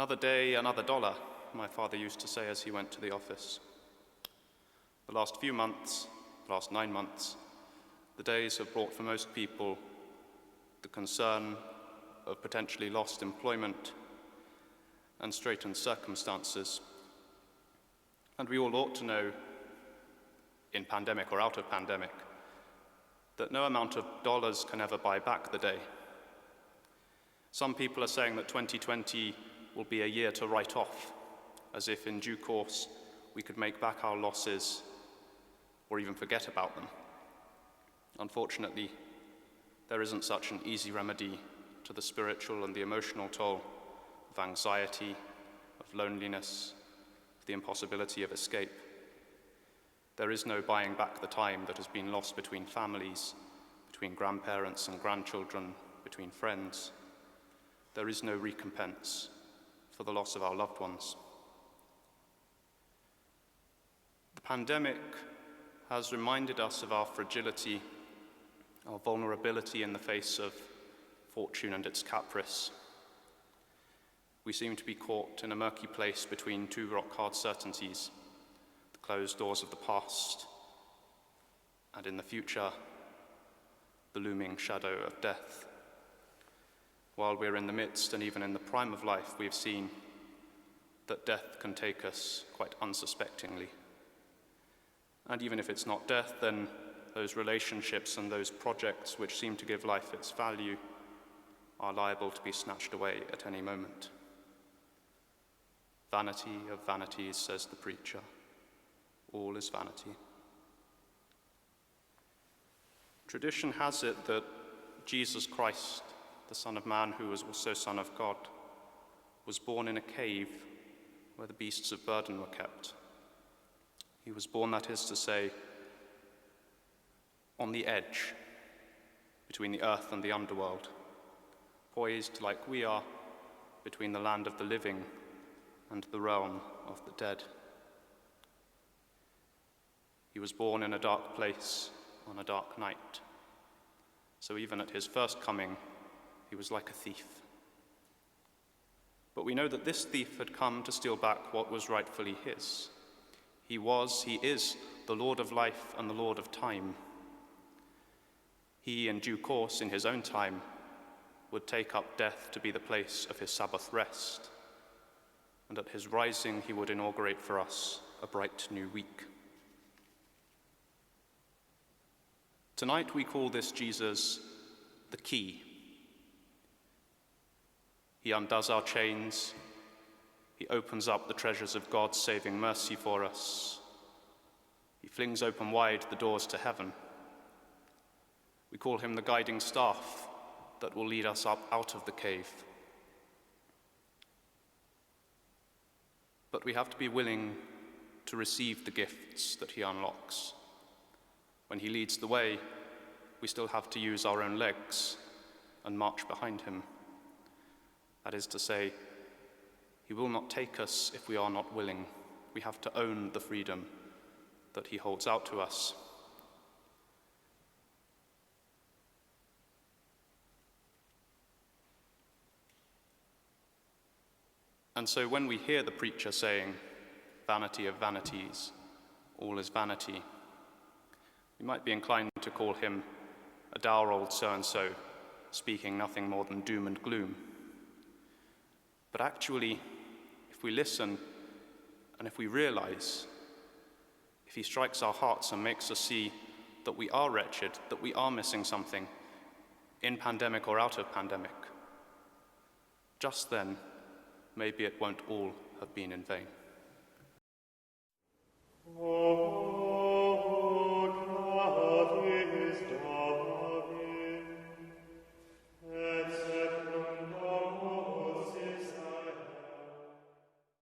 Another day, another dollar, my father used to say as he went to the office. The last few months, the last 9 months, the days have brought for most people the concern of potentially lost employment and straitened circumstances. And we all ought to know, in pandemic or out of pandemic, that no amount of dollars can ever buy back the day. Some people are saying that 2020 will be a year to write off, as if in due course we could make back our losses or even forget about them. Unfortunately, there isn't such an easy remedy to the spiritual and the emotional toll of anxiety, of loneliness, of the impossibility of escape. There is no buying back the time that has been lost between families, between grandparents and grandchildren, between friends. There is no recompense for the loss of our loved ones. The pandemic has reminded us of our fragility, our vulnerability in the face of fortune and its caprice. We seem to be caught in a murky place between two rock-hard certainties, the closed doors of the past, and in the future, the looming shadow of death. While we're in the midst and even in the prime of life, we've seen that death can take us quite unsuspectingly. And even if it's not death, then those relationships and those projects which seem to give life its value are liable to be snatched away at any moment. Vanity of vanities, says the preacher. All is vanity. Tradition has it that Jesus Christ, the Son of Man, who was also Son of God, was born in a cave where the beasts of burden were kept. He was born, that is to say, on the edge between the earth and the underworld, poised like we are between the land of the living and the realm of the dead. He was born in a dark place on a dark night, so even at his first coming, he was like a thief. But we know that this thief had come to steal back what was rightfully his. He is the Lord of life and the Lord of time. He, in due course, in his own time, would take up death to be the place of his Sabbath rest. And at his rising, he would inaugurate for us a bright new week. Tonight we call this Jesus the key. He undoes our chains. He opens up the treasures of God's saving mercy for us. He flings open wide the doors to heaven. We call him the guiding staff that will lead us up out of the cave. But we have to be willing to receive the gifts that he unlocks. When he leads the way, we still have to use our own legs and march behind him. That is to say, he will not take us if we are not willing. We have to own the freedom that he holds out to us. And so when we hear the preacher saying, "Vanity of vanities, all is vanity," we might be inclined to call him a dour old so-and-so, speaking nothing more than doom and gloom. But actually, if we listen and if we realize, if he strikes our hearts and makes us see that we are wretched, that we are missing something, in pandemic or out of pandemic, just then, maybe it won't all have been in vain.